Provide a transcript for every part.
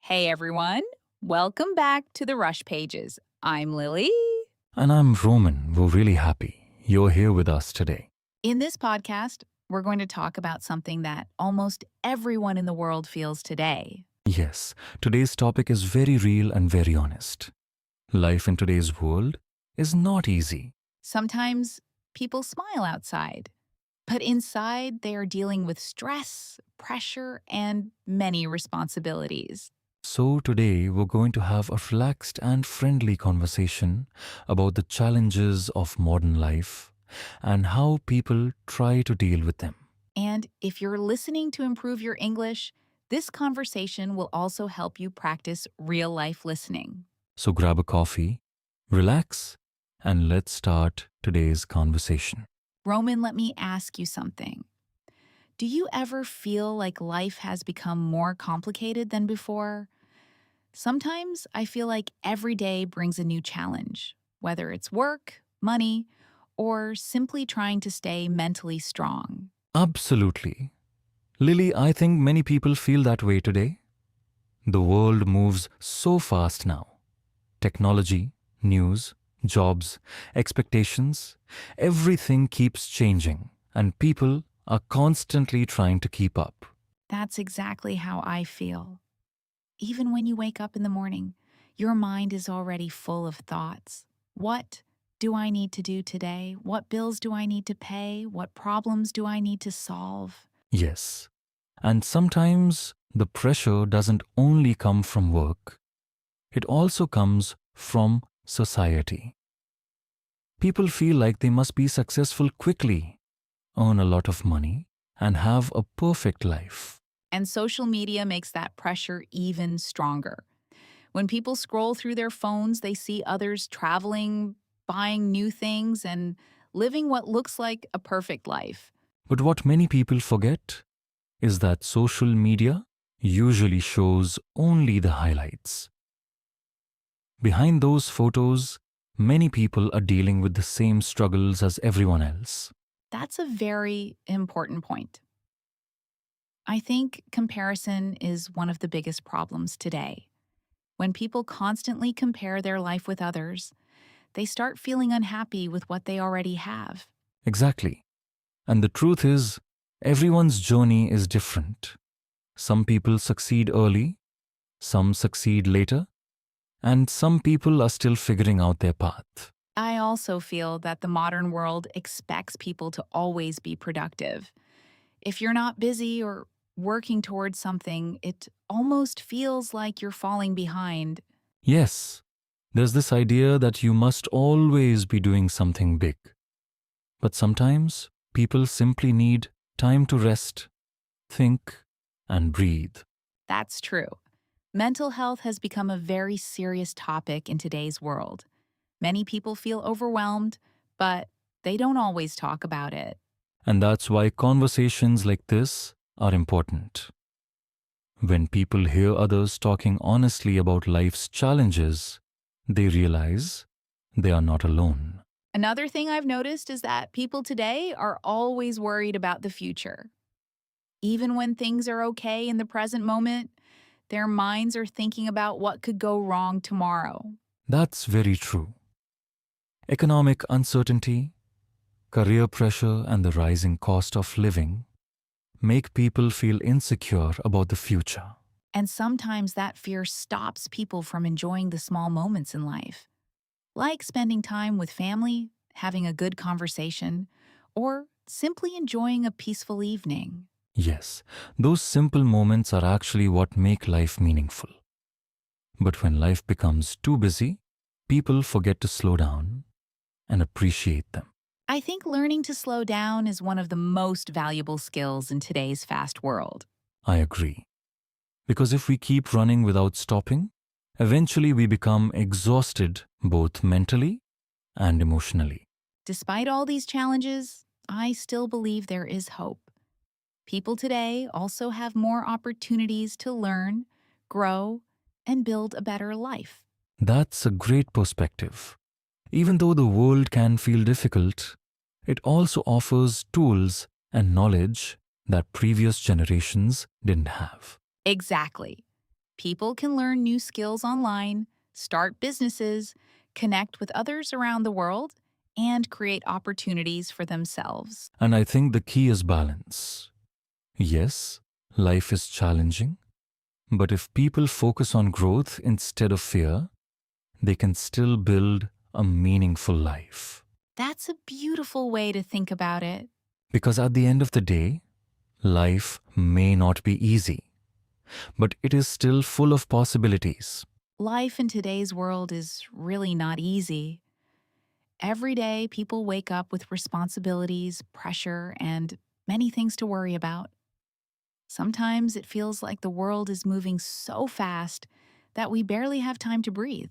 Hey everyone, welcome back to the Rush Pages. I'm Lily. And I'm Roman. We're really happy you're here with us today. In this podcast, we're going to talk about something that almost everyone in the world feels today. Yes, today's topic is very real and very honest. Life in today's world is not easy. Sometimes people smile outside, but inside they are dealing with stress, pressure, and many responsibilities. So today we're going to have a relaxed and friendly conversation about the challenges of modern life and how people try to deal with them. And if you're listening to improve your English, this conversation will also help you practice real life listening. So grab a coffee, relax, and let's start today's conversation. Roman, let me ask you something. Do you ever feel like life has become more complicated than before? Sometimes I feel like every day brings a new challenge, whether it's work, money, or simply trying to stay mentally strong. Absolutely. Lily, I think many people feel that way today. The world moves so fast now. Technology, news, jobs, expectations, everything keeps changing, and people are constantly trying to keep up. That's exactly how I feel. Even when you wake up in the morning, your mind is already full of thoughts. What do I need to do today? What bills do I need to pay? What problems do I need to solve? Yes, and sometimes the pressure doesn't only come from work, it also comes from society. People feel like they must be successful quickly, earn a lot of money, and have a perfect life. And social media makes that pressure even stronger. When people scroll through their phones, they see others traveling, buying new things, and living what looks like a perfect life. But what many people forget is that social media usually shows only the highlights. Behind those photos, many people are dealing with the same struggles as everyone else. That's a very important point. I think comparison is one of the biggest problems today. When people constantly compare their life with others, they start feeling unhappy with what they already have. Exactly. And the truth is, everyone's journey is different. Some people succeed early, some succeed later, and some people are still figuring out their path. I also feel that the modern world expects people to always be productive. If you're not busy or working towards something, it almost feels like you're falling behind. Yes, there's this idea that you must always be doing something big. But sometimes people simply need time to rest, think, and breathe. That's true. Mental health has become a very serious topic in today's world. Many people feel overwhelmed, but they don't always talk about it. And that's why conversations like this are important. When people hear others talking honestly about life's challenges, they realize they are not alone. Another thing I've noticed is that people today are always worried about the future. Even when things are okay in the present moment, their minds are thinking about what could go wrong tomorrow. That's very true. Economic uncertainty, career pressure, and the rising cost of living make people feel insecure about the future. And sometimes that fear stops people from enjoying the small moments in life, like spending time with family, having a good conversation, or simply enjoying a peaceful evening. Yes, those simple moments are actually what make life meaningful. But when life becomes too busy, people forget to slow down and appreciate them. I think learning to slow down is one of the most valuable skills in today's fast world. I agree. Because if we keep running without stopping, eventually we become exhausted both mentally and emotionally. Despite all these challenges, I still believe there is hope. People today also have more opportunities to learn, grow, and build a better life. That's a great perspective. Even though the world can feel difficult, it also offers tools and knowledge that previous generations didn't have. Exactly. People can learn new skills online, start businesses, connect with others around the world, and create opportunities for themselves. And I think the key is balance. Yes, life is challenging, but if people focus on growth instead of fear, they can still build a meaningful life. That's a beautiful way to think about it. Because at the end of the day, life may not be easy, but it is still full of possibilities. Life in today's world is really not easy. Every day, people wake up with responsibilities, pressure, and many things to worry about. Sometimes it feels like the world is moving so fast that we barely have time to breathe.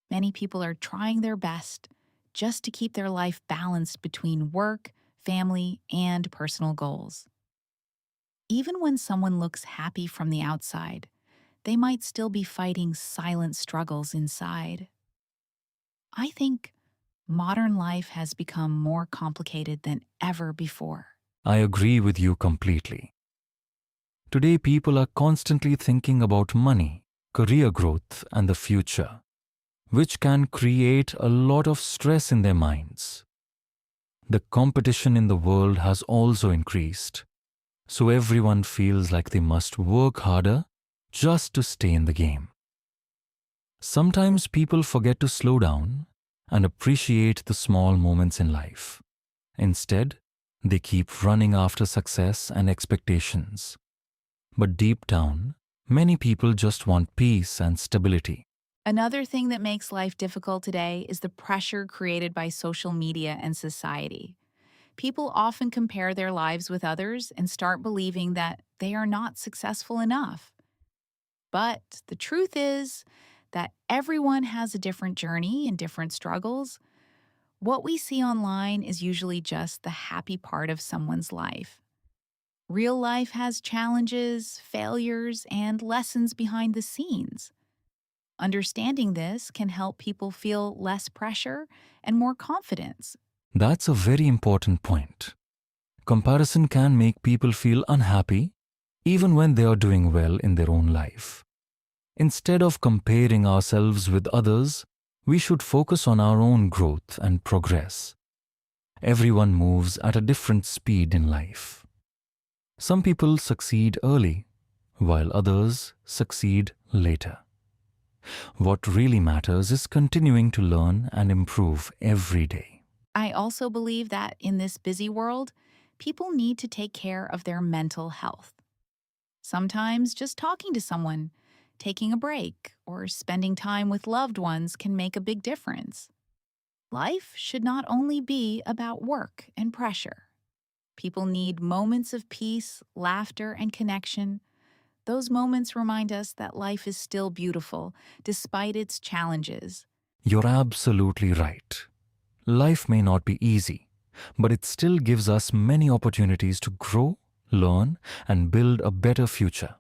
Many people are trying their best just to keep their life balanced between work, family, and personal goals. Even when someone looks happy from the outside, they might still be fighting silent struggles inside. I think modern life has become more complicated than ever before. I agree with you completely. Today, people are constantly thinking about money, career growth, and the future, which can create a lot of stress in their minds. The competition in the world has also increased, so everyone feels like they must work harder just to stay in the game. Sometimes people forget to slow down and appreciate the small moments in life. Instead, they keep running after success and expectations. But deep down, many people just want peace and stability. Another thing that makes life difficult today is the pressure created by social media and society. People often compare their lives with others and start believing that they are not successful enough. But the truth is that everyone has a different journey and different struggles. What we see online is usually just the happy part of someone's life. Real life has challenges, failures, and lessons behind the scenes. Understanding this can help people feel less pressure and more confidence. That's a very important point. Comparison can make people feel unhappy even when they are doing well in their own life. Instead of comparing ourselves with others, we should focus on our own growth and progress. Everyone moves at a different speed in life. Some people succeed early, while others succeed later. What really matters is continuing to learn and improve every day. I also believe that in this busy world, people need to take care of their mental health. Sometimes just talking to someone, taking a break, or spending time with loved ones can make a big difference. Life should not only be about work and pressure. People need moments of peace, laughter, and connection. Those moments remind us that life is still beautiful despite its challenges. You're absolutely right. Life may not be easy, but it still gives us many opportunities to grow, learn, and build a better future.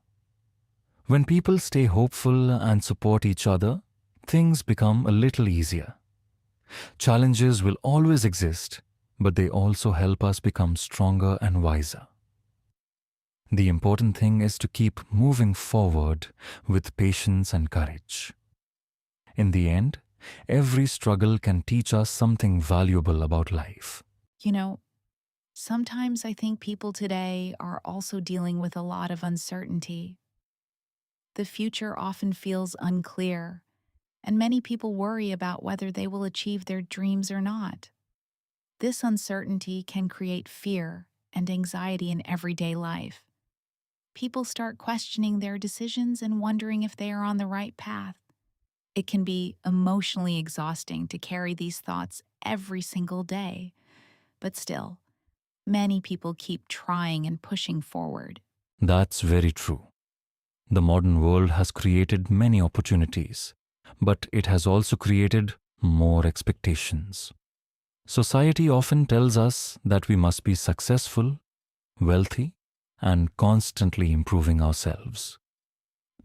When people stay hopeful and support each other, things become a little easier. Challenges will always exist, but they also help us become stronger and wiser. The important thing is to keep moving forward with patience and courage. In the end, every struggle can teach us something valuable about life. You know, sometimes I think people today are also dealing with a lot of uncertainty. The future often feels unclear, and many people worry about whether they will achieve their dreams or not. This uncertainty can create fear and anxiety in everyday life. People start questioning their decisions and wondering if they are on the right path. It can be emotionally exhausting to carry these thoughts every single day, but still, many people keep trying and pushing forward. That's very true. The modern world has created many opportunities, but it has also created more expectations. Society often tells us that we must be successful, wealthy, and constantly improving ourselves.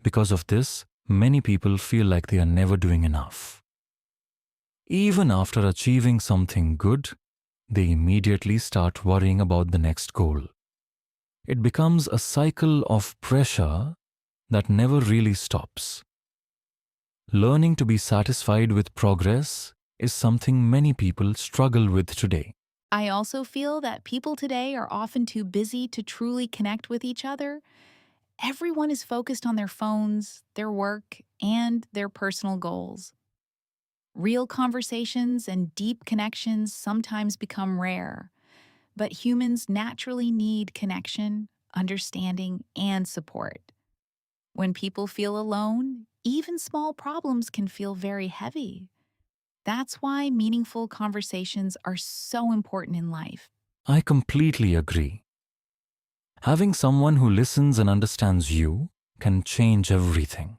Because of this, many people feel like they are never doing enough. Even after achieving something good, they immediately start worrying about the next goal. It becomes a cycle of pressure that never really stops. Learning to be satisfied with progress is something many people struggle with today. I also feel that people today are often too busy to truly connect with each other. Everyone is focused on their phones, their work, and their personal goals. Real conversations and deep connections sometimes become rare, but humans naturally need connection, understanding, and support. When people feel alone, even small problems can feel very heavy. That's why meaningful conversations are so important in life. I completely agree. Having someone who listens and understands you can change everything.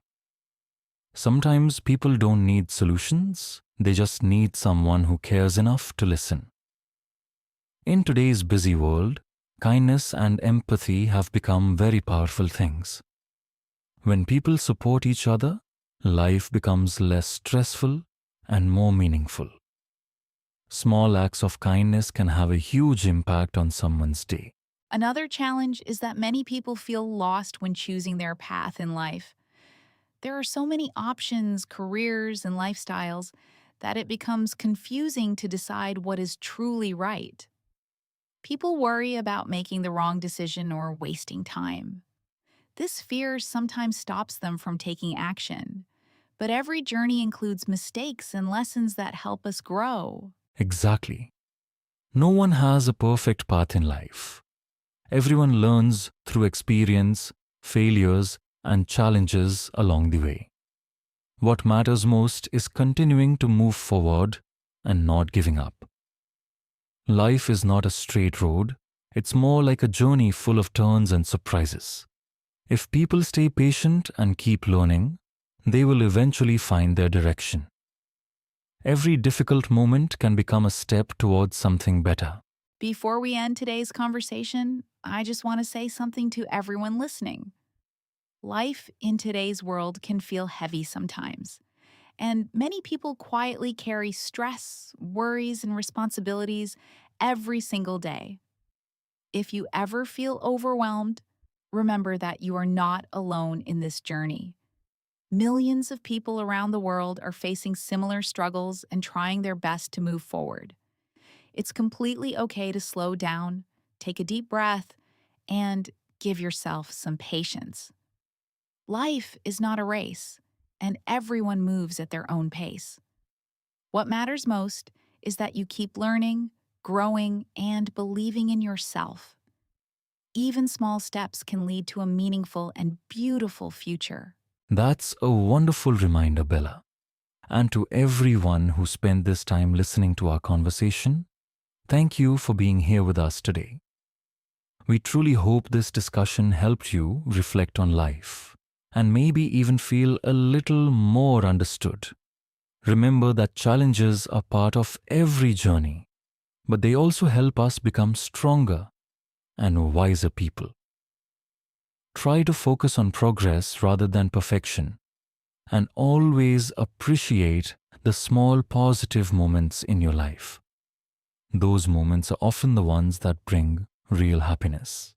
Sometimes people don't need solutions, they just need someone who cares enough to listen. In today's busy world, kindness and empathy have become very powerful things. When people support each other, life becomes less stressful and more meaningful. Small acts of kindness can have a huge impact on someone's day. Another challenge is that many people feel lost when choosing their path in life. There are so many options, careers, and lifestyles that it becomes confusing to decide what is truly right. People worry about making the wrong decision or wasting time. This fear sometimes stops them from taking action. But every journey includes mistakes and lessons that help us grow. Exactly. No one has a perfect path in life. Everyone learns through experience, failures, and challenges along the way. What matters most is continuing to move forward and not giving up. Life is not a straight road, it's more like a journey full of turns and surprises. If people stay patient and keep learning, they will eventually find their direction. Every difficult moment can become a step towards something better. Before we end today's conversation, I just want to say something to everyone listening. Life in today's world can feel heavy sometimes, and many people quietly carry stress, worries, and responsibilities every single day. If you ever feel overwhelmed, remember that you are not alone in this journey. Millions of people around the world are facing similar struggles and trying their best to move forward. It's completely okay to slow down, take a deep breath, and give yourself some patience. Life is not a race, and everyone moves at their own pace. What matters most is that you keep learning, growing, and believing in yourself. Even small steps can lead to a meaningful and beautiful future. That's a wonderful reminder, Bella. And to everyone who spent this time listening to our conversation, thank you for being here with us today. We truly hope this discussion helped you reflect on life and maybe even feel a little more understood. Remember that challenges are part of every journey, but they also help us become stronger and wiser people. Try to focus on progress rather than perfection, and always appreciate the small positive moments in your life. Those moments are often the ones that bring real happiness.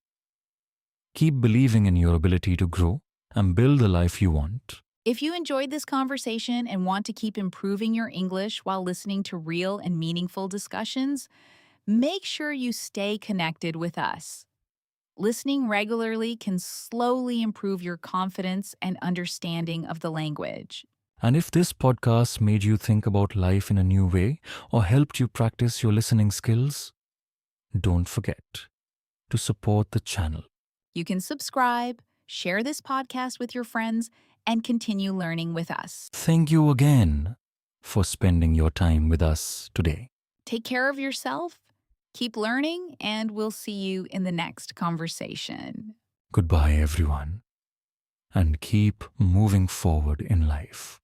Keep believing in your ability to grow and build the life you want. If you enjoyed this conversation and want to keep improving your English while listening to real and meaningful discussions, make sure you stay connected with us. Listening regularly can slowly improve your confidence and understanding of the language. And if this podcast made you think about life in a new way or helped you practice your listening skills, don't forget to support the channel. You can subscribe, share this podcast with your friends, and continue learning with us. Thank you again for spending your time with us today. Take care of yourself, keep learning, and we'll see you in the next conversation. Goodbye, everyone, and keep moving forward in life.